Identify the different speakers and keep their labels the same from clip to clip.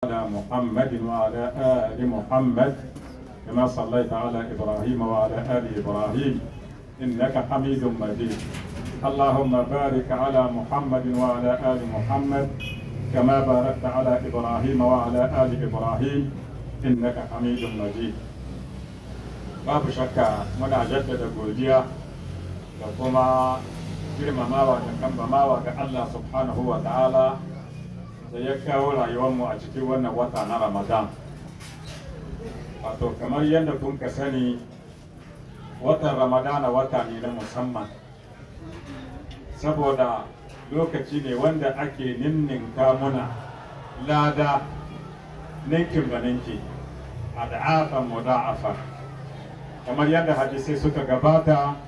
Speaker 1: على محمد وعلى آل محمد كما صليت على إبراهيم وعلى آل إبراهيم إنك حميد مجيد. اللهم بارك على محمد وعلى آل محمد كما باركت على إبراهيم وعلى آل إبراهيم إنك حميد مجيد. babu shakka muna jaddada godiya da kuma girmamawa da kambamawa ga Allah subhanahu wa ta'ala da ya kawo rayuwarmu a cikin wannan wata na Ramadan. Wato kamar yadda kun ka sani, watan Ramadana wata ne na musamman, saboda lokaci ne wanda ake ninninka muna lada ninkin ba ninki a da'afan muda'afa. Kamar yadda hadisai suka gabata,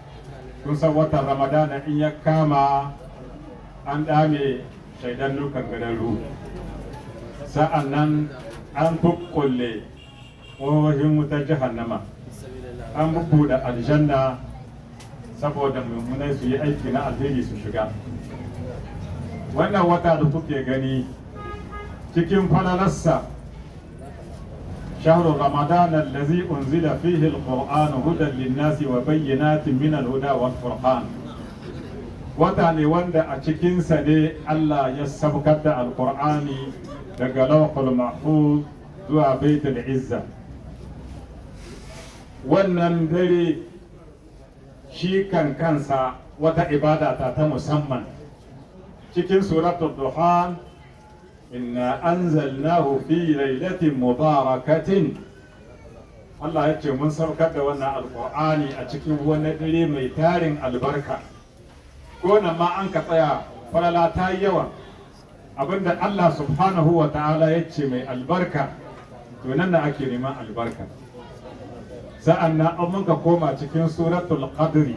Speaker 1: kun san watan Ramadana in ya kama an dame shaidan dukan gadarru, sa'an nan an kukkulle ƙohohin wutar jahannama, an bubbuɗe aljanna saboda mummunai su yi aiki na alheri su shiga. Wannan wata da kuke gani cikin falalarsa, شهر رمضان الذي أنزل فيه القرآن هدى للناس وبينات من الهدى والفرقان. وتاني وندا أشكين سدي الله يسبكت القرآن لقلوق المحفوظ ذو بيت العزة. ونندري شيكا كنسا وتعبادة تمسمى. شكين سورة الدخان إنا أنزلناه في ليلة مباركة. الله يجي من سبكت وانا القرآن أتكي وانا دلي ميتار البركة. كونا ما أنك طيا فلا لا تايوا أبند الله سبحانه وتعالى يجي مي البركة وننا أكي ما البركة. سألنا أمك قوما تكين سورة القدر.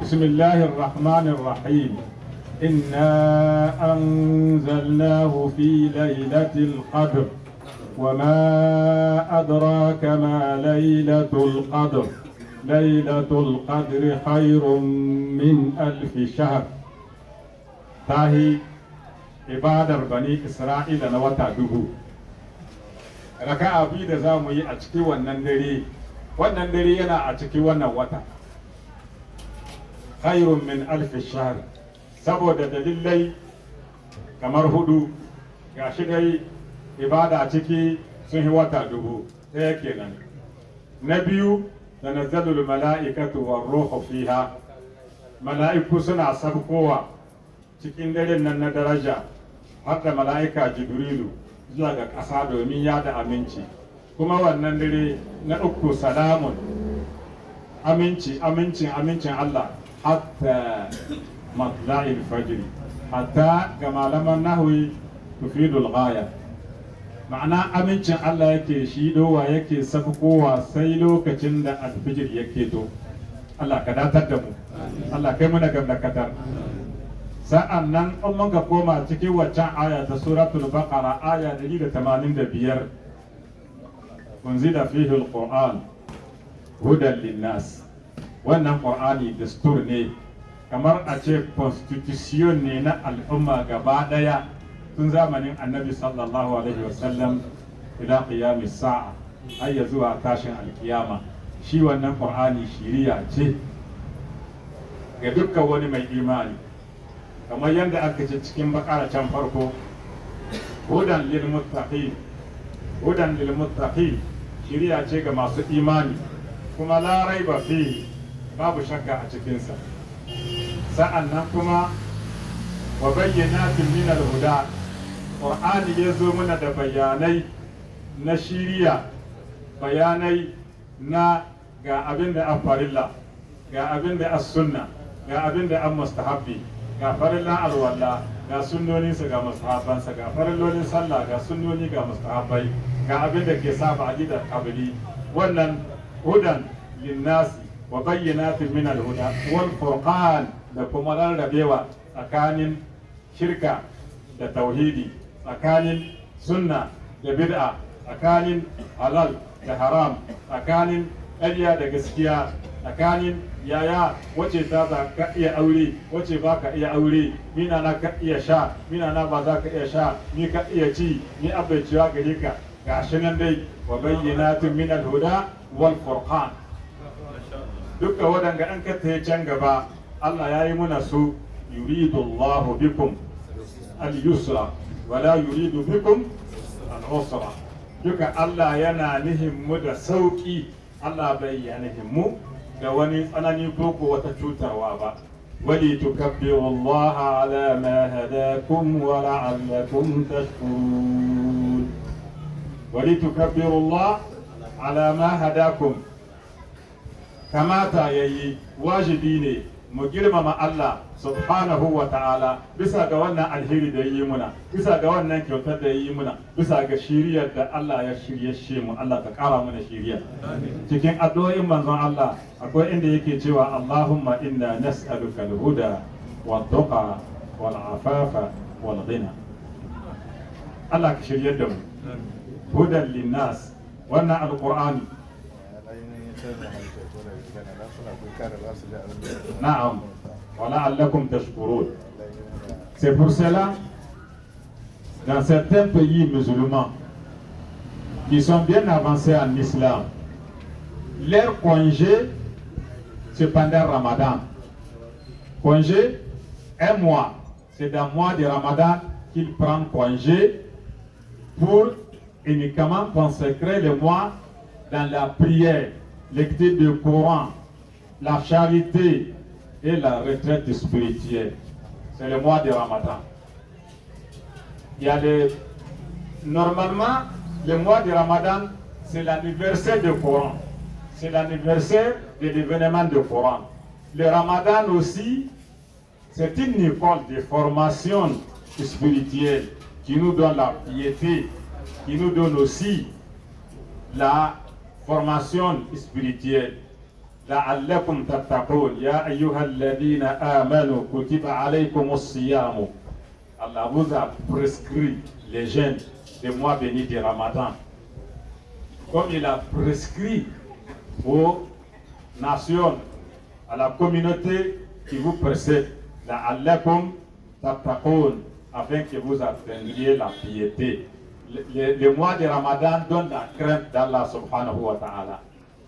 Speaker 1: بسم الله الرحمن الرحيم. إنا أنزلناه في ليلة القدر وما أدراك ما ليلة القدر ليلة القدر خير من 1000 شهر. تاهي عبادة بني إسرائيل نوتا دهو ركع بيد زامي أتكي والنندري ينا أتكي ونوتا خير من 1000 شهر. saboda dalilai kamar hudu, gashi dai ibada ciki sun yi wata 1000 ɗaya kenan. Na biyu, tanazzalul mala'ikatu war ruhu fiha, mala'iku suna sabkowa cikin daren nan na daraja, har da mala'ika Jibrilu zuwa ga ƙasa domin yada aminci. Kuma wannan dare na uku, salamun amincin Allah hatta مطلع الفجر حتى كما لما نهوي تفيد الغاية. معنى أمنشن الله يكي شيدو ويكي سبقو وسيلو كتند الفجر يكيدو. الله كدا تدمو الله كمنا قبل كتر. سأنن أمك قوما تكي وچان آية سورة البقرة آية دليل 85. أنزل فيه القرآن هدى للناس. وأن القرآن دستور ني kamar a ce constitution ne na al'umma gaba daya tun zamanin annabi sallallahu alaihi wasallam ila qiyamis sa'a har ya zuwa tashin alkiyama. Shi wannan qur'ani shiriya ce ga dukkan wani mai imani, kamar yadda aka ce cikin bakara can farko, hudan lil muttaqin shiriya ce ga masu imani, kuma la raiba fi, babu shakka a cikinsa. sa'an nan kuma wa bayyanatin min al-huda, Qur'ani ya zo mana da bayanai na shiriya, bayanai na ga abin da an farilla, ga abin da as sunna, ga abin da an mustahabbi, ga farillan alwala, ga sunnoninsa ga mustahabbansa, ga farillolin sallah, ga sunnoni ga mustahabbai, ga abin da ke saba da kabili. Wannan hudan linnasi wa bayyanatin min al-huda wal furqan, da kuma rarrabewa tsakanin shirka da tauhidi, tsakanin sunna da bid'a, tsakanin halal da haram, tsakanin ƙarya da gaskiya, tsakanin yaya wace ta za ka iya aure wace ba ka iya aure, mina na ka iya sha mina na ba za ka iya sha, ni ka iya ci ni abai ciwa gare ka, gashi nan dai wa bayyinatun min al-huda wal furqan. Duka waɗanda an ka can gaba Allah ya yi muna su yuridu Allahu bikum al-yusra wa la yuridu bikum al-usra. Duka Allah yana nihin mu da sauki, Allah bai ya nihin mu da wani tsanani ko wata cutarwa ba. Wali tukabbiru Allah ala ma hadakum wa la'allakum tashkurun. Wali tukabbiru Allah ala ma hadakum. Kamata yayi wajibi ne mu girmama Allah subhanahu wa ta'ala bisa ga wannan alheri da yi muna, bisa ga wannan kyautar da yi muna, bisa ga shiriyar da Allah ya shirye shi mu. Allah ka kara mana shiriya. Cikin addu'o'in manzon Allah akwai inda yake cewa Allahumma inna nas'aluka al-huda wad-tuqa wal-afafa wal-ghina. Allah ka shiryar da mu. Hudan linnas, wannan alqur'ani. Naam. وَلَعَلَّكُمْ تَشْكُرُونَ. C'est pour cela, dans certains pays musulmans qui sont bien avancés en islam, leur congé, c'est pendant Ramadan. Congé, un mois. C'est dans le mois de Ramadan qu'ils prennent congé pour uniquement consacrer le mois dans la prière, lecture du Coran, la charité et la retraite spirituelle. C'est le mois de Ramadan. Il y a normalement, le mois de Ramadan, c'est l'anniversaire du Coran. C'est l'anniversaire de l'événement du Coran. Le Ramadan aussi, c'est une école de formation spirituelle qui nous donne la piété, qui nous donne aussi la formation spirituelle. لعلكم تتقون يا أيها الذين آمنوا كتب عليكم الصيام. Allah vous a prescrit les jeûnes des mois bénis de Ramadan, comme il a prescrit aux nations, à la communauté qui vous précède, لعلكم تتقون, afin que vous atteigniez la piété. Le mois de Ramadan donne la crainte d'Allah subhanahu wa ta'ala.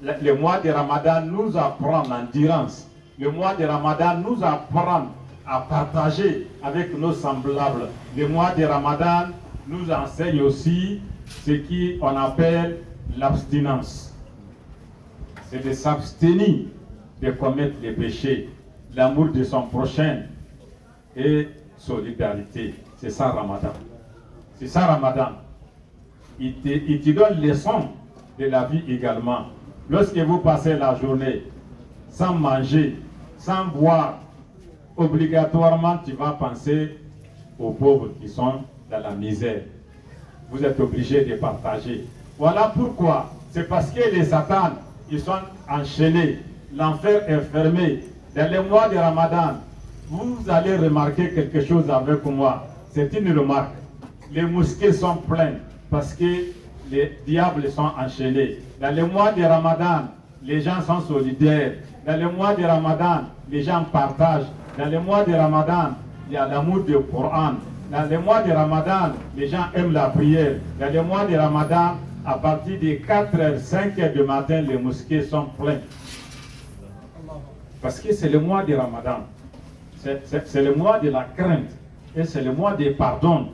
Speaker 1: Le mois de Ramadan nous apprend l'endurance. Le mois de Ramadan nous apprend à partager avec nos semblables. Le mois de Ramadan nous enseigne aussi ce qu'on appelle l'abstinence. C'est de s'abstenir de commettre les péchés, l'amour de son prochain et solidarité. C'est ça Ramadan. C'est ça Ramadan. Il te donne leçon de la vie également. Lorsque vous passez la journée sans manger, sans boire, obligatoirement tu vas penser aux pauvres qui sont dans la misère. Vous êtes obligé de partager. Voilà pourquoi. C'est parce que les Satan, ils sont enchaînés. L'enfer est fermé. Dans les mois de Ramadan, vous allez remarquer quelque chose avec moi. C'est une remarque. Les mosquées sont pleines parce que les diables sont enchaînés. Dans le mois de Ramadan, les gens sont solidaires. Dans le mois de Ramadan, les gens partagent. Dans le mois de Ramadan, il y a l'amour du Coran. Dans le mois de Ramadan, les gens aiment la prière. Dans le mois de Ramadan, à partir de 4h, 5h du matin, les mosquées sont pleines. Parce que c'est le mois de Ramadan. C'est le mois de la crainte. Et c'est le mois des pardons.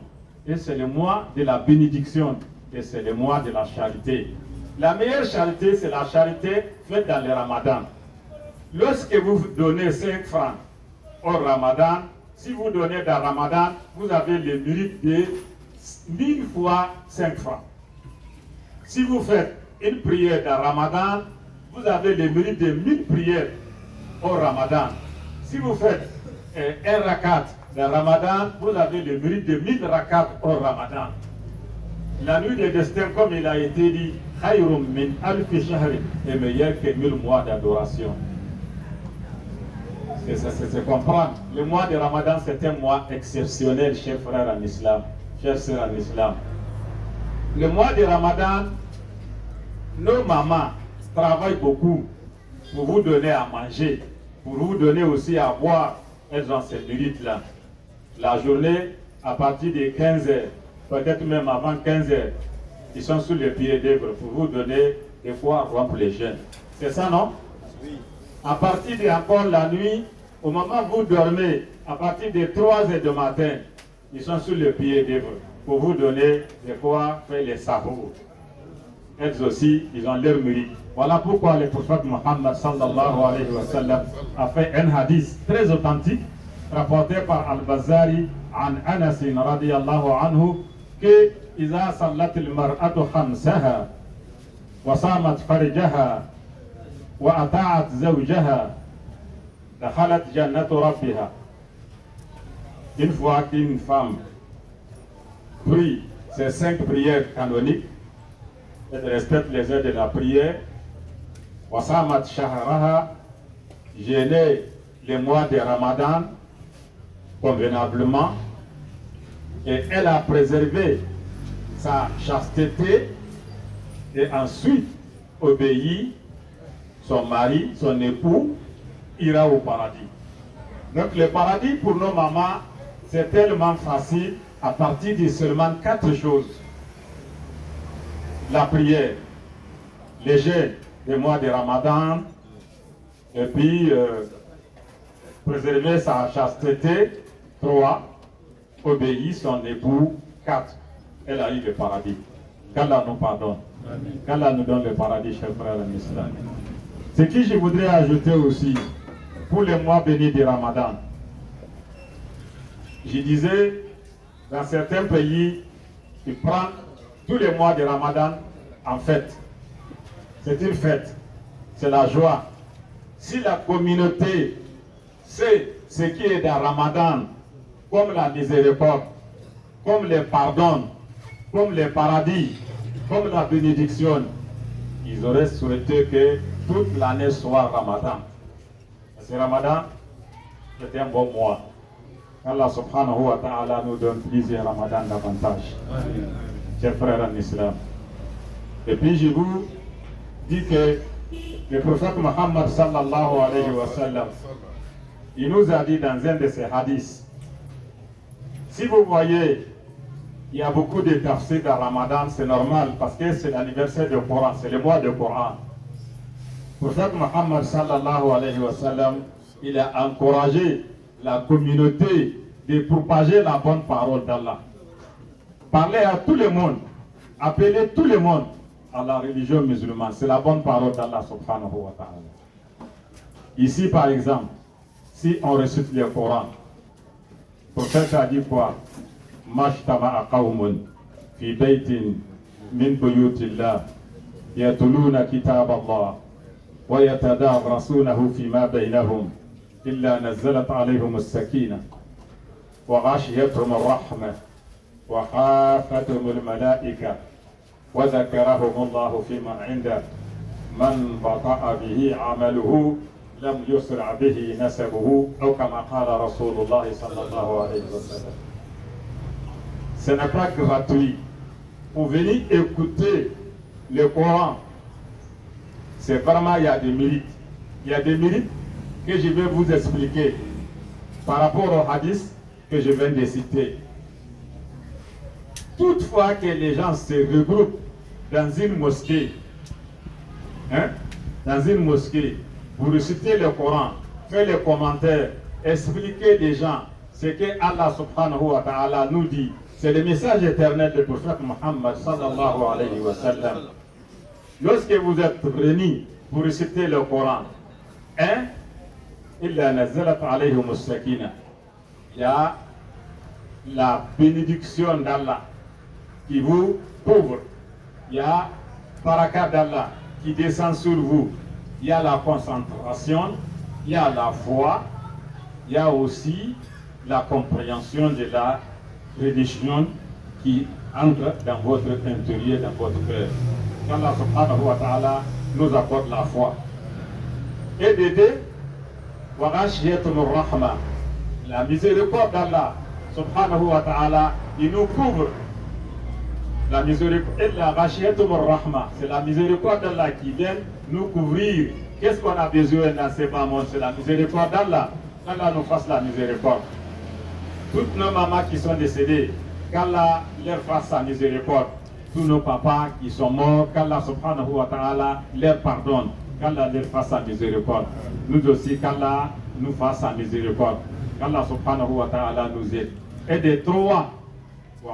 Speaker 1: Et c'est le mois de la bénédiction. Et c'est le mois de la charité. La meilleure charité, c'est la charité faite dans le Ramadan. Lorsque vous donnez 5 francs au Ramadan, si vous donnez dans le Ramadan, vous avez le mérite de 1000 fois 5 francs. Si vous faites une prière dans le Ramadan, vous avez le mérite de 1000 prières au Ramadan. Si vous faites un rakat dans le Ramadan, vous avez le mérite de 1000 rakats au Ramadan. La nuit des destins, comme il a été dit, Khayrum min alfi shahri, est meilleur que 1000 mois d'adoration. C'est comprendre. Le mois de Ramadan, c'est un mois exceptionnel, chers frères en islam, chers sœurs en islam. Le mois de Ramadan, nos mamans travaillent beaucoup pour vous donner à manger, pour vous donner aussi à boire. Elles ont ces mérites-là. La journée, à partir de 15 heures, peut-être même avant 15 heures, ils sont sous les pieds d'œuvre pour vous donner des fois rompre les jeûnes. C'est ça, non? Oui. À partir de encore la nuit, au moment où vous dormez, à partir de 3 heures du matin, ils sont sous les pieds d'œuvre pour vous donner des fois faire les sabots. Elles aussi, ils ont leur mérite. Voilà pourquoi le prophète Mohammed sallallahu alayhi wa sallam a fait un hadith très authentique rapporté par Al-Bazari an Anas radiyallahu anhu que إذا صلت المرأة خمسها وصامت فرجها وأطاعت زوجها دخلت جنة ربها. Une fois qu'une femme prie ces 5 prières canoniques, elle respecte les heures de la prière, wasamat shahraha, jeûner les mois de Ramadan convenablement, et elle a préservé sa chasteté et ensuite obéit, son mari, son époux, ira au paradis. Donc le paradis pour nos mamans, c'est tellement facile à partir de seulement 4 choses. La prière, les jeûnes des mois de Ramadan, et puis préserver sa chasteté, 3, obéir son époux, 4. Elle a eu le paradis. Qu'Allah nous pardonne. Qu'Allah nous donne le paradis, chers frères en islam. Ce que je voudrais ajouter aussi, pour les mois bénis du Ramadan, je disais, dans certains pays, ils prennent tous les mois de Ramadan en fête. C'est une fête. C'est la joie. Si la communauté sait ce qui est dans Ramadan, comme la miséricorde, comme les pardons, comme le paradis, comme la bénédiction, ils auraient souhaité que toute l'année soit Ramadan. C'est Ramadan, c'est un bon mois. Allah subhanahu wa ta'ala nous donne plusieurs Ramadan davantage. Chers frères en islam. Et puis je vous dis que le prophète Mohammed sallallahu alayhi wa sallam, il nous a dit dans un de ses hadiths, si vous voyez, il y a beaucoup de tafsir dans Ramadan, c'est normal parce que c'est l'anniversaire du Coran, c'est le mois du Coran. Le prophète Mohammed sallallahu alayhi wa sallam, il a encouragé la communauté de propager la bonne parole d'Allah. Parler à tout le monde, appeler tout le monde à la religion musulmane. C'est la bonne parole d'Allah subhanahu wa ta'ala. Ici par exemple, si on récite le Coran, le prophète a dit quoi? Mashtama'a qawmun fi baytin min buyutillah yatluna kitab Allah wa yatadarasunahu fima baynahum illa nazalat alayhim as-sakinah wa ghashiyatuhum ar-rahmah wa khafathum al-malaikah wa dhakarahum Allah fima 'inda man bata'a bihi 'amaluhu lam yusra bihi nasabuhu aw kama qala Rasulullah sallallahu alayhi wa sallam. Ce n'est pas gratuit. Pour venir écouter le Coran, c'est vraiment, il y a des mérites. Il y a des mérites que je vais vous expliquer par rapport au hadith que je viens de citer. Toutefois que les gens se regroupent dans une mosquée, pour réciter le Coran, faire les commentaires, expliquer les gens ce que Allah subhanahu wa ta'ala nous dit. C'est le message éternel du prophète Mohammed sallallahu alayhi wa sallam. Lorsque vous êtes réunis pour réciter le Coran, illa nazalat alayhim as-sakinah. Il y a la bénédiction d'Allah qui vous couvre. Il y a baraka d'Allah qui descend sur vous. Il y a la concentration, il y a la foi, il y a aussi la compréhension de la religion qui entre dans votre intérieur, dans votre cœur. Allah subhanahu wa ta'ala nous accorde la foi. Et de deux, wa ghashiyatuhum ar-rahmah. La miséricorde d'Allah subhanahu wa ta'ala, il nous couvre. La miséricorde, et la ghashiyatuhum ar-rahmah, c'est la miséricorde d'Allah qui vient nous couvrir Qu'est-ce qu'on a besoin dans ces moments? C'est la miséricorde d'Allah. Qu'Allah nous fasse la miséricorde. Toutes nos mamans qui sont décédées, qu'Allah leur fasse sa miséricorde. Tous nos papas qui sont morts, qu'Allah subhanahu wa ta'ala leur pardonne. Qu'Allah leur fasse sa miséricorde. Nous aussi, qu'Allah nous fasse sa miséricorde. Qu'Allah subhanahu wa ta'ala nous aide. Et des trois, au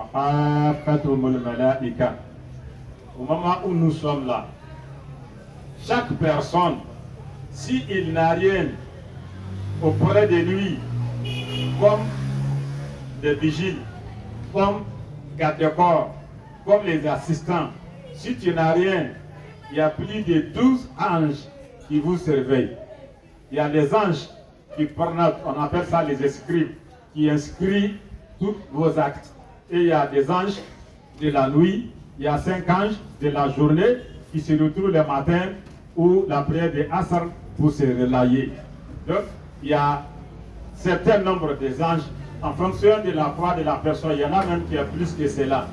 Speaker 1: moment où nous sommes là, chaque personne, s'il n'a rien auprès de lui, comme des vigiles, comme garde-corps, comme les assistants, si tu n'as rien, il y a plus de 12 anges qui vous surveillent. Il y a des anges qui prennent, on appelle ça les scribes, qui inscrivent tous vos actes. Et il y a des anges de la nuit, il y a 5 anges de la journée qui se retrouvent le matin ou la prière de Asr pour se relayer. Donc, il y a un certain nombre des anges en fonction de la foi de la personne. Il y en a même qui a plus que cela.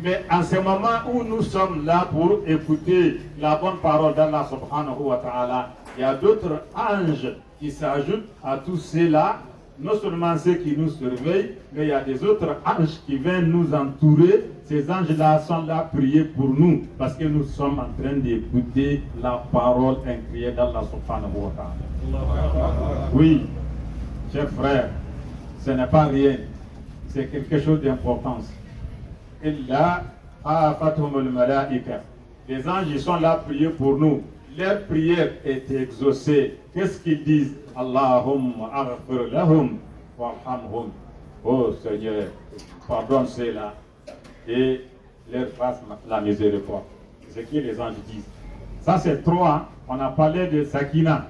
Speaker 1: Mais en ce moment où nous sommes là pour écouter la bonne parole d'Allah subhanahu wa ta'ala, il y a d'autres anges qui s'ajoutent à tous ceux-là, non seulement ceux qui nous surveillent, mais il y a des autres anges qui viennent nous entourer. Ces anges-là sont là pour prier pour nous, parce que nous sommes en train d'écouter la parole incréée d'Allah subhanahu wa ta'ala. Oui, chers frères, ce n'est pas rien, c'est quelque chose d'important. Illa afathumul malaika. Les anges ils sont là pour prier pour nous. Leur prière est exaucée. Qu'est-ce qu'ils disent? Allahumma aghfir lahum warhamhum. Oh Seigneur, pardonne ceux-là et leur fasse la miséricorde. C'est ce que les anges disent. Ça c'est trois. On a parlé de Sakina.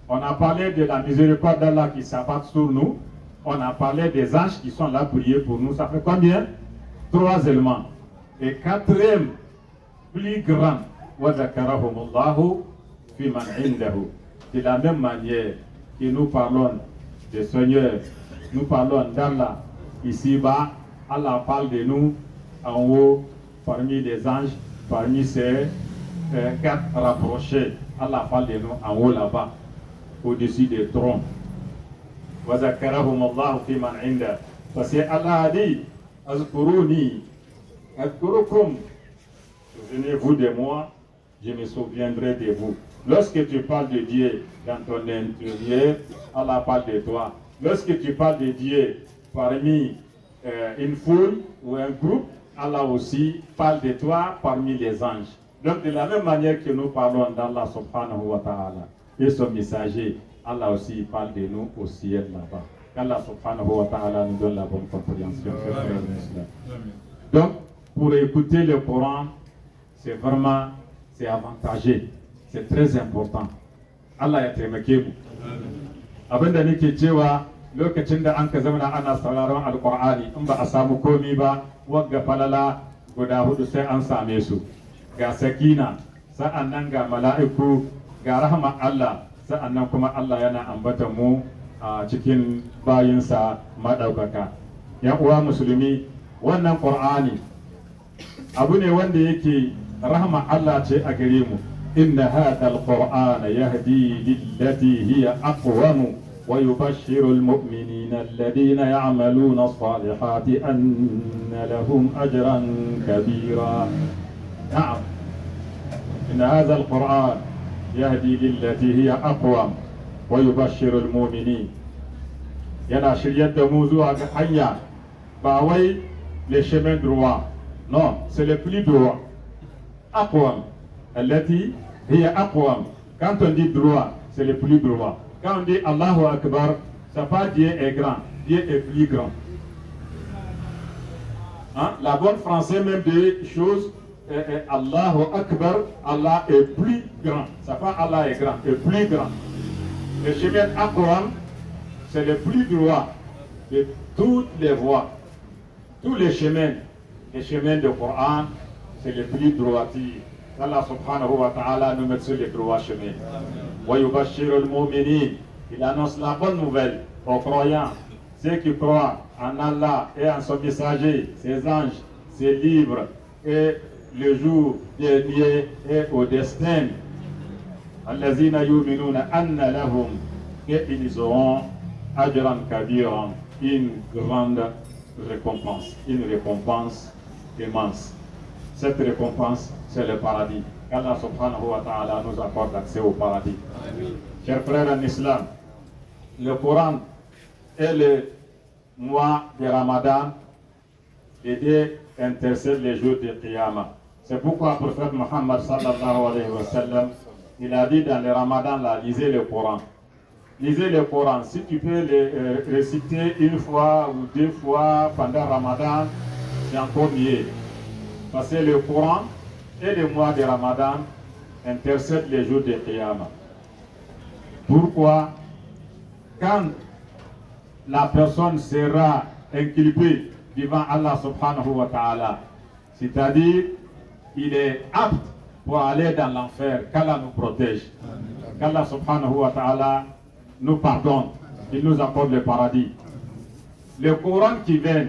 Speaker 1: On a parlé de la miséricorde d'Allah qui s'abat sur nous. On a parlé des anges qui sont là pour prier pour nous. Ça fait combien? 3 éléments. Et quatrième, plus grand, de la même manière que nous parlons du Seigneur, nous parlons d'Allah ici-bas, Allah parle de nous en haut, parmi les anges, parmi ces 4 rapprochés. Allah parle de nous en haut là-bas, au-dessus des trônes. Parce que Allah a dit, Azkuruni, Azkurukum. Souvenez-vous de moi, je me souviendrai de vous. Lorsque tu parles de Dieu dans ton intérieur, Allah parle de toi. Lorsque tu parles de Dieu parmi une foule ou un groupe, Allah aussi parle de toi parmi les anges. Donc de la même manière que nous parlons d'Allah subhanahu wa ta'ala et son messager, Allah aussi parle de nous au ciel là-bas. Qu'Allah subhanahu wa ta'ala nous donne la bonne compréhension. Donc, pour écouter le Coran, c'est vraiment, c'est avantageux, c'est très important. Allah ya taimake mu. Abinda nake cewa lokacin da an ka zama ana sauraron alkur'ani in ba a samu komi ba, wagga falala guda 4 sai an same su. Ga sakina, sa'an nan ga mala'iku, ga rahama Allah, sa'an nan kuma Allah yana ambata mu a cikin bayinsa maɗaukaka. Yan uwa musulmi, wannan Qur'ani abu ne wanda yake rahama Allah ce a gare mu. Inna hadha al-Qur'ana yahdi lillati hiya aqwam wa yubashshiru al-mu'minina alladhina ya'maluna as-salihati anna lahum ajran kabira. Na'am. Inna hadha al-Qur'an yahdi lillati hiya aqwam wa yubashshiru al-mu'minin. Yana shiryar da mu zuwa ga hanya ba wai le chemin droit. Non, c'est le plus droit. Aqwam. Allati hiya aqwam. Quand on dit droit, c'est le plus droit. Quand on dit Allahu Akbar, ça pas Dieu est grand, Dieu est plus grand. Hein? La bonne français même des choses, Allahu Akbar, Allah est plus grand. Ça pas Allah est grand, est plus grand. Le chemin Aqwam, c'est le plus droit de toutes les voies. Tous les chemins de Coran, c'est le plus droitier. Allah subhanahu wa ta'ala nous met sur les droits chemins. Wa yubashshiru al-mu'minin. Il annonce la bonne nouvelle aux croyants, ceux qui croient en Allah et en son messager, ses anges, ses livres et le jour dernier et au destin. Allazina yu'minuna anna lahum, qu'ils auront ajran kabiran, une grande récompense, une récompense immense. Cette récompense, c'est le paradis. Qu'Allah subhanahu wa ta'ala nous accorde l'accès au paradis. Chers frères en islam, le Coran et le mois de Ramadan, les deux intercèdent les jours de Qiyamah. C'est pourquoi le prophète Muhammad sallallahu alayhi wa sallam, il a dit dans le Ramadan, là, lisez le Coran. Lisez le Coran. Si tu peux le réciter une fois ou deux fois pendant Ramadan, c'est encore mieux. Parce que le Coran et le mois de Ramadan intercèdent les jours de Qiyamah. Pourquoi? Quand la personne sera inculpée devant Allah subhanahu wa ta'ala, c'est-à-dire il est apte pour aller dans l'enfer, qu'Allah nous protège, qu'Allah subhanahu wa ta'ala nous pardonne, il nous accorde le paradis. Le Coran qui vient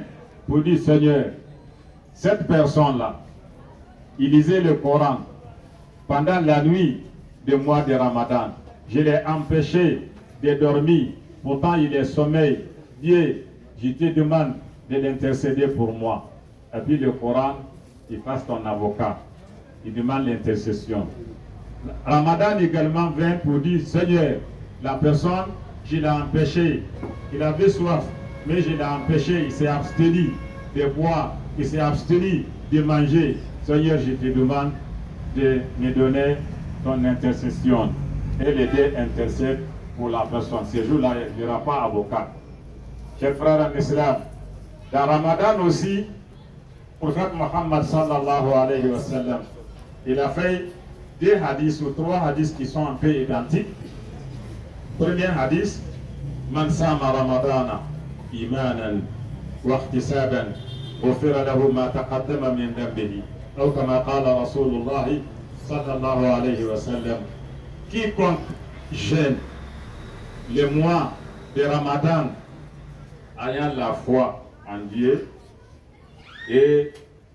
Speaker 1: pour dire Seigneur, cette personne-là, il lisait le Coran pendant la nuit du mois de Ramadan. Je l'ai empêché de dormir, pourtant il est sommeil. Dieu, je te demande de l'intercéder pour moi. Et puis le Coran, il fasse ton avocat. Il demande l'intercession. Ramadan également vient pour dire Seigneur, la personne, je l'ai empêché. Il avait soif, mais je l'ai empêché. Il s'est abstenu de boire, il s'est abstenu de manger. Seigneur, je te demande de me donner ton intercession. Et les deux intercèdent pour la personne. Ce jour-là, il n'y aura pas avocat. Chers frères en islam, dans Ramadan aussi, le prophète Muhammad sallallahu alayhi wa sallam, il a fait deux hadiths ou trois hadiths qui sont un peu identiques. Premier hadith, Man sama Ramadana imanan wa ihtisaban ghufira lahu ma taqaddama min dhanbihi. Ou comme qala Rasulullah sallallahu alayhi wa sallam, quiconque jeûne le mois de Ramadan ayant la foi en Dieu et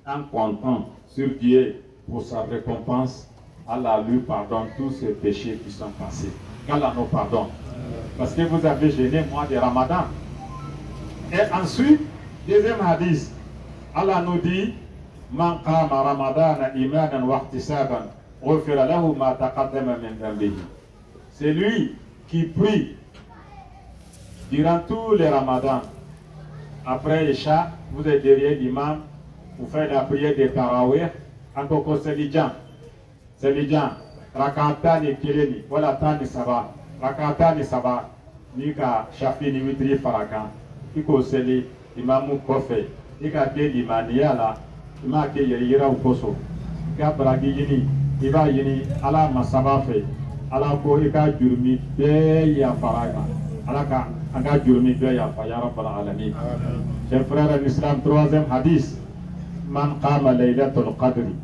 Speaker 1: en comptant sur Dieu pour sa récompense, Allah lui pardonne tous ses péchés qui sont passés. Qu'Allah nous pardonne. Parce que vous avez jeûné le mois de Ramadan. Et ensuite, deuxième hadith, Allah nous dit Man qama Ramadana imanan wa ihtisaban ghufira lahu ma taqaddama min dhanbihi. C'est lui qui prie durant tous les Ramadans. Après Isha, vous êtes derrière l'imam, vous faites la prière de Tarawih, encore que c'est l'idjan. C'est l'idjan. Rakatani kireni, voilà tani saba. Rakatani saba, nika shafi ni witri farakan. Iko seli, imamu kofe. Ika ke limaniya la, ima ke yira ukoso. Ika bragi yini, iba yini, ala masaba fe. Ala ko ika jurmi be ya farakan. Ala ka anga jurmi be ya fa ya rabbal alamin. Chers frères en islam, troisième hadith. Man qama laylatul qadri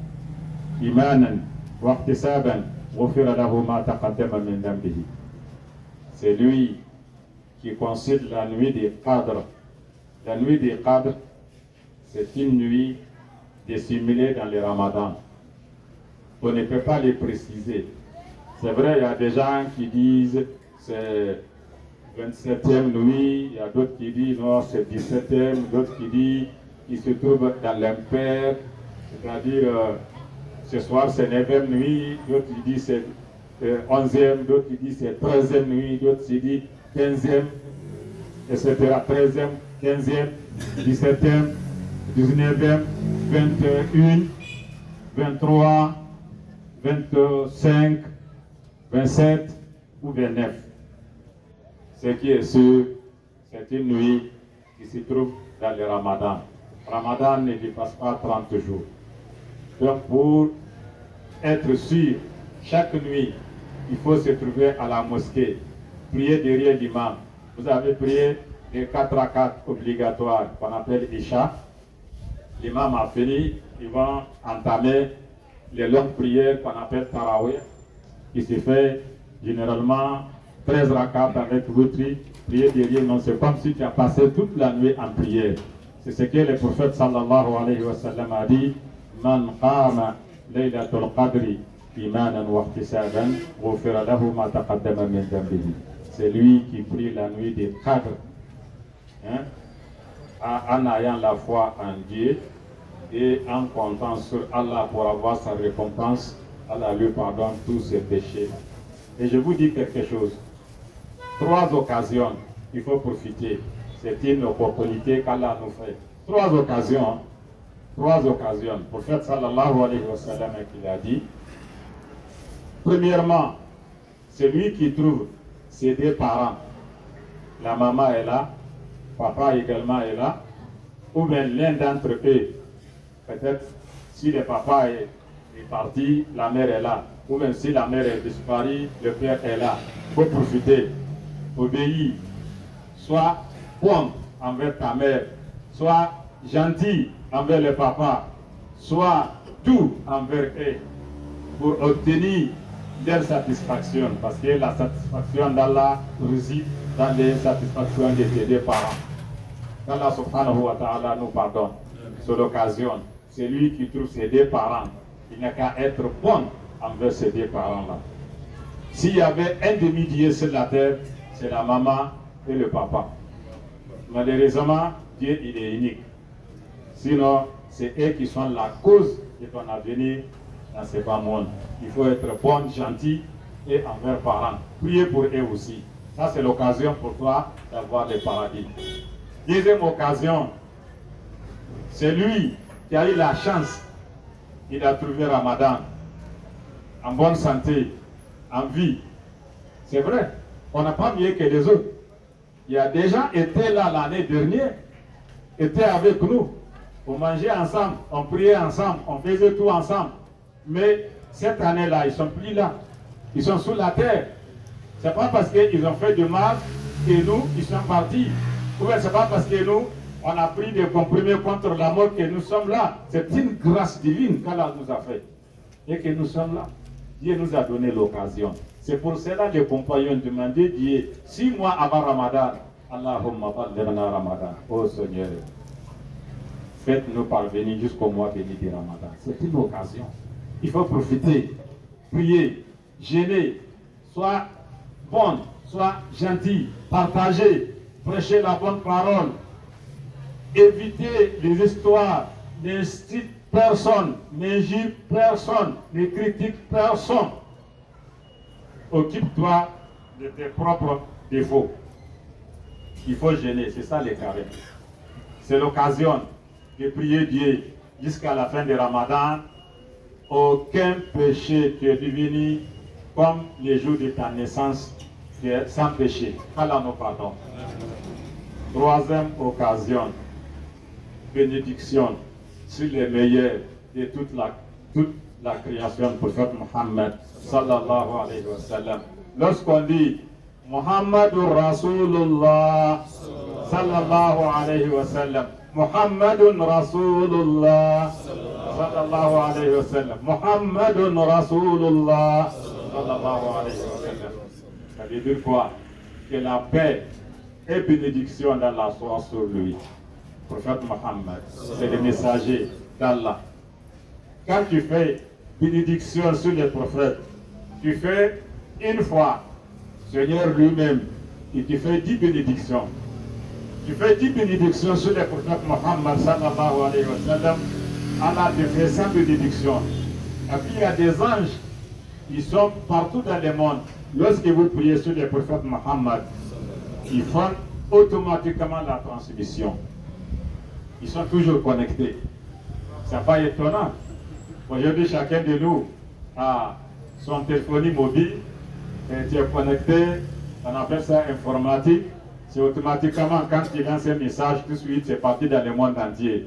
Speaker 1: imanan wa ihtisaban ghufira lahu ma taqaddama min dhanbihi. C'est lui qui concède la nuit des Qadr. La nuit des Qadr, c'est une nuit dissimulée dans le Ramadan. On ne peut pas les préciser. C'est vrai, il y a des gens qui disent c'est 27e nuit, il y a d'autres qui disent non, c'est 17e, d'autres qui disent qu'il se trouve dans l'impair, c'est-à-dire ce soir c'est 9e nuit, d'autres qui disent c'est 11e, d'autres qui disent c'est 13e nuit, d'autres qui disent 15e, etc. 13e, 15e, 17e, 19e, 21, 23, 25, 27 ou 29. Ce qui est sûr, c'est une nuit qui se trouve dans le Ramadan. Ramadan ne dépasse pas 30 jours. Donc pour être sûr, chaque nuit, il faut se trouver à la mosquée, prier derrière l'imam. Vous avez prié les 4 rakats obligatoires qu'on appelle Isha. L'imam a fini, ils vont entamer les longues prières qu'on appelle Tarawih, qui se fait généralement 13 rakats avec witri, prier derrière. Non, c'est comme si tu as passé toute la nuit en prière. C'est ce que le prophète sallallahu alayhi wa sallam a dit. Man qama laylatul qadri إيمانا واحتسابا غفر له ما تقدم من ذنبه. C'est lui qui prie la nuit des cadres, hein, en ayant la foi en Dieu et en comptant sur Allah pour avoir sa récompense. Allah lui pardonne tous ses péchés. Et je vous dis quelque chose. 3 occasions, il faut profiter. C'est une opportunité qu'Allah nous fait. 3 occasions. 3 occasions. Le prophète sallallahu alayhi wa sallam qu'il a dit. Premièrement, celui qui trouve ses 2 parents. La maman est là, papa également est là. Ou bien l'un d'entre eux. Peut-être si le papa est parti, la mère est là. Ou même si la mère est disparue, le père est là. Il faut profiter, obéir, sois bon envers ta mère, sois gentil envers le papa, sois doux envers eux pour obtenir leur satisfaction. Parce que la satisfaction d'Allah réside dans les satisfactions de tes 2 parents. Allah subhanahu wa ta'ala nous pardonne. C'est l'occasion. C'est lui qui trouve ses 2 parents. Il n'a qu'à être bon envers ces 2 parents-là. S'il y avait un demi-dieu sur la terre, c'est la maman et le papa. Malheureusement, Dieu il est unique. Sinon, c'est eux qui sont la cause de ton avenir dans ce bas monde. Il faut être bon, gentil et envers parents. Priez pour eux aussi. Ça, c'est l'occasion pour toi d'avoir le paradis. Deuxième occasion, c'est lui qui a eu la chance. Il a trouvé Ramadan en bonne santé, en vie. C'est vrai, on n'a pas mieux que les autres. Il a déjà été là l'année dernière, était avec nous. On mangeait ensemble, on priait ensemble, on faisait tout ensemble. Mais cette année-là, ils ne sont plus là. Ils sont sous la terre. Ce n'est pas parce qu'ils ont fait du mal que nous, ils sont partis. Ou bien ce n'est pas parce que nous, on a pris des comprimés contre la mort que nous sommes là. C'est une grâce divine qu'Allah nous a fait. Et que nous sommes là. Dieu nous a donné l'occasion. C'est pour cela que les compagnons demandaient Dieu, 6 mois avant Ramadan, Allahumma ballighna Ramadan. Oh Seigneur, faites-nous parvenir jusqu'au mois béni de Ramadan. C'est une occasion. Il faut profiter, prier, jeûner, sois bon, sois gentil, partager, prêcher la bonne parole. Éviter les histoires, n'incite personne, n'injure personne, ne critique personne. Occupe-toi de tes propres défauts. Il faut gêner, c'est ça les carrés. C'est l'occasion de prier Dieu jusqu'à la fin du Ramadan. Aucun péché qui est devenu comme les jours de ta naissance, qui est sans péché. Allah nous pardonne. Troisième occasion. Bénédiction sur les meilleurs de toute la création du prophète Muhammad sallallahu alayhi wa sallam. Lorsqu'on dit Muhammadur Rasulullah sallallahu alayhi wa sallam, Muhammadun Rasulullah sallallahu alayhi wa sallam, Muhammadun Rasulullah sallallahu alayhi wa sallam. Ça veut dire quoi? Que la paix et bénédiction d'Allah soit sur lui. Prophète Mohammed, c'est le messager d'Allah. Quand tu fais bénédiction sur les prophètes, tu fais une fois, Seigneur lui-même, et tu fais 10 bénédictions. Tu fais 10 bénédictions sur les prophètes Mohammed sallallahu alayhi wa sallam, Allah te fait 100 bénédictions. Et puis il y a des anges, ils sont partout dans le monde. Lorsque vous priez sur les prophètes Mohammed, ils font automatiquement la transmission. Ils sont toujours connectés. Ce n'est pas étonnant. Aujourd'hui, chacun de nous a son téléphonie mobile, et tu es connecté, on appelle ça informatique. C'est automatiquement, quand tu lances un message, tout de suite, c'est parti dans le monde entier.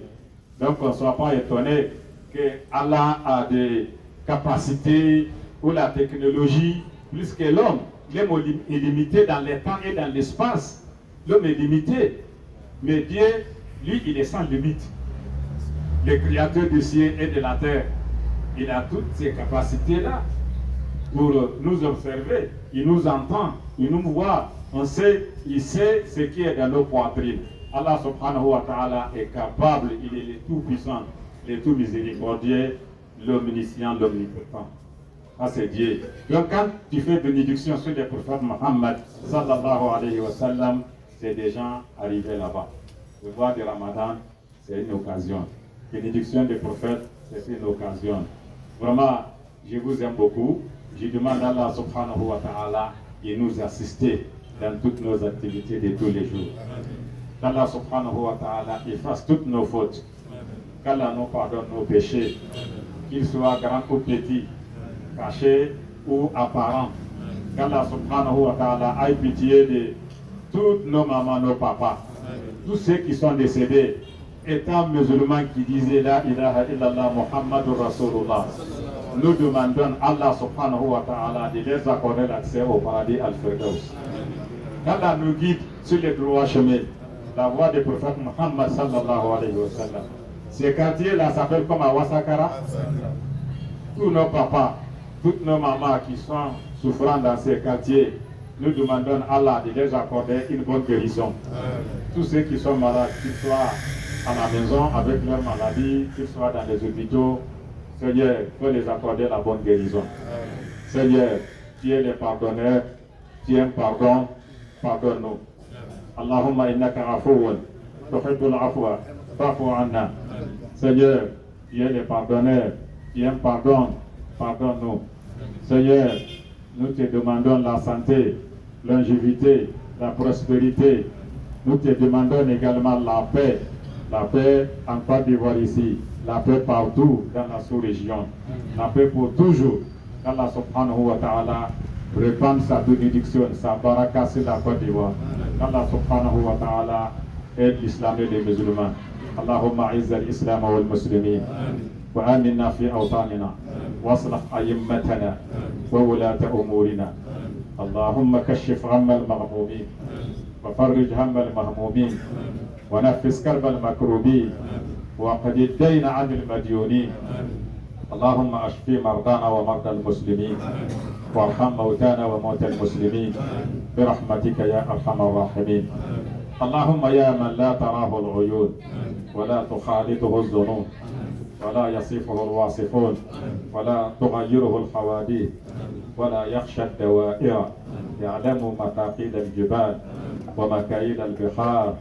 Speaker 1: Donc, on ne soit pas étonné que Allah a des capacités ou la technologie plus que l'homme. L'homme est limité dans le temps et dans l'espace. L'homme est limité. Mais Dieu, lui, il est sans limite. Le créateur du ciel et de la terre, il a toutes ces capacités-là pour nous observer. Il nous entend, il nous voit. On sait, il sait ce qui est dans nos poitrines. Allah subhanahu wa ta'ala est capable, il est le tout-puissant, le tout miséricordieux, l'omniscient, l'omnipotent. à ses dieux. Donc quand tu fais bénédiction sur le prophète Mohammed sallallahu alayhi wa sallam, c'est des gens arrivés là-bas. Le mois de Ramadan, c'est une occasion. Bénédiction des prophètes, c'est une occasion. Vraiment, je vous aime beaucoup. Je demande à Allah subhanahu wa ta'ala de nous assister dans toutes nos activités de tous les jours. Qu'Allah subhanahu wa ta'ala efface toutes nos fautes. Qu'Allah nous pardonne nos péchés, qu'ils soient grands ou petits, cachés ou apparents. Qu'Allah subhanahu wa ta'ala ait pitié de toutes nos mamans, nos papas, tous ceux qui sont décédés, étant musulmans qui disaient La ilaha illallah Muhammadur Rasulullah. Nous demandons à Allah subhanahu wa ta'ala de les accorder l'accès au paradis al-Firdaus. Qu'Allah nous guide sur les droits chemins, la voie du prophète Muhammad sallallahu alayhi wa sallam. Ces quartiers-là s'appellent comme à Wasakara. Tous nos papas, toutes nos mamans qui sont souffrant dans ces quartiers, nous demandons à Allah de les accorder une bonne guérison. Tous ceux qui sont malades, qu'ils soient à la maison avec leur maladie, qu'ils soient dans les hôpitaux, Seigneur, faut les accorder la bonne guérison. Seigneur, tu es le pardonneur, tu aimes pardon, pardonne-nous. Allahumma innaka afouun, tuhibbul afwa, fa'fu anna. Seigneur, tu es le pardonneur, tu aimes pardon, pardonne-nous. Seigneur, nous te demandons la santé, longévité, la prospérité. Nous te demandons également la paix en Côte d'Ivoire ici, la paix partout dans la sous-région, la paix pour toujours. Allah subhanahu wa ta'ala répande sa bénédiction, sa baraka sur la Côte d'Ivoire. Allah subhanahu wa ta'ala aide l'islam et les musulmans. Allahumma izz al-islam wal muslimin wa aminna fi awtanina واصلح أئمتنا وولاة أمورنا اللهم كشف غم المغمومين وفرج هم المهمومين ونفس كرب المكروبين وقد الدين عن المديونين اللهم اشف مرضانا ومرضى المسلمين وارحم موتانا وموتى المسلمين برحمتك يا ارحم الراحمين اللهم يا من لا تراه العيون ولا تخالطه الظنون ولا يصفه الواصفون ولا تغيره الحوادث ولا يخشى الدوائر يعلم مقاصد الجبال ومكايد البحار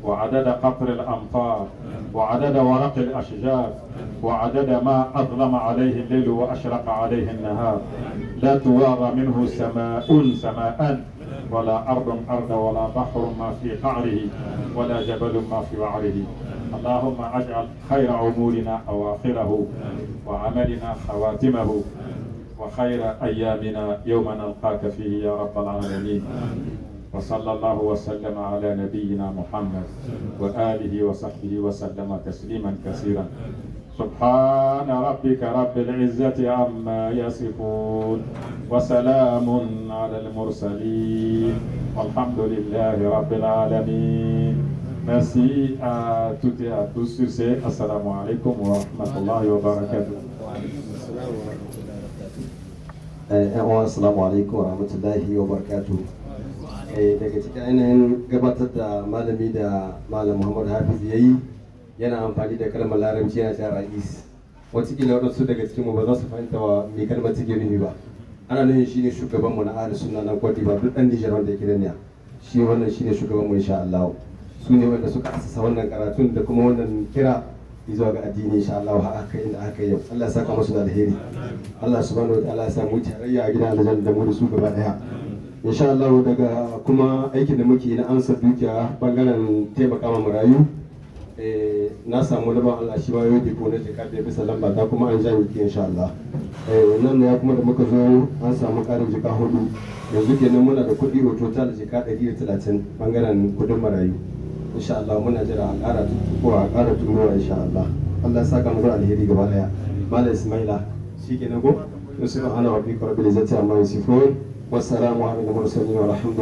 Speaker 1: وعدد قطر الأمطار وعدد ورق الأشجار وعدد ما أظلم عليه الليل وأشرق عليه النهار لا توارى منه سماء ولا أرض ولا بحر ما في قعره ولا جبل ما في وعره اللهم اجعل خير أمورنا أواخره وعملنا خواتمه وخير أيامنا يوم نلقاك فيه يا رب العالمين وصلى الله وسلم على نبينا محمد وآله وصحبه وسلم تسليما كثيرا سبحان ربك رب العزة عما يصفون وسلام على المرسلين والحمد لله رب العالمين. Merci à toutes et à tous sur ce. Assalamu alaikum wa rahmatullahi wa barakatuh.
Speaker 2: Assalamu alaikum wa rahmatullahi wa barakatuh. Daga cikin ainihin gabatar da malami da malam Muhammad Hafiz ya yi yana amfani da kalmar larabci yana cewa ra'is. Wataƙila waɗansu daga cikinmu ba za su fahimta wa mai kalmar take nufi ba. Ana nufin shi ne shugabanmu na ahli sunna na Cote d'Ivoire duk ɗan Nijar wanda yake da niyya. Shi wannan shi ne shugabanmu insha Allah. Su ne wanda suka asasa wannan karatun da kuma wannan kira zuwa ga addini insha Allah haka inda aka yau. Allah ya saka musu da alheri. Allah subhanahu wa ta'ala ya sa mu tarayya a gidan aljanna da mu da su gaba daya. Insha Allah daga kuma aikin da muke na amsa dukiya bangaren taimaka ma marayu na samu laban Allah shi bayo diko na jika da bisa lamba ta kuma an jami ki insha Allah. Nan ne ya kuma da muka zo an samu karin jika hudu yanzu kenan muna da kuɗi a total jika 130 bangaren kudin marayu. Insha Allah muna jira a ƙara ko a ƙara turuwa insha Allah. Allah ya saka mu da alheri gaba daya. Malam Ismaila shikenan ko subhana rabbika rabbil izzati amma yasifun wassalamu ala al mursalin walhamdulillah.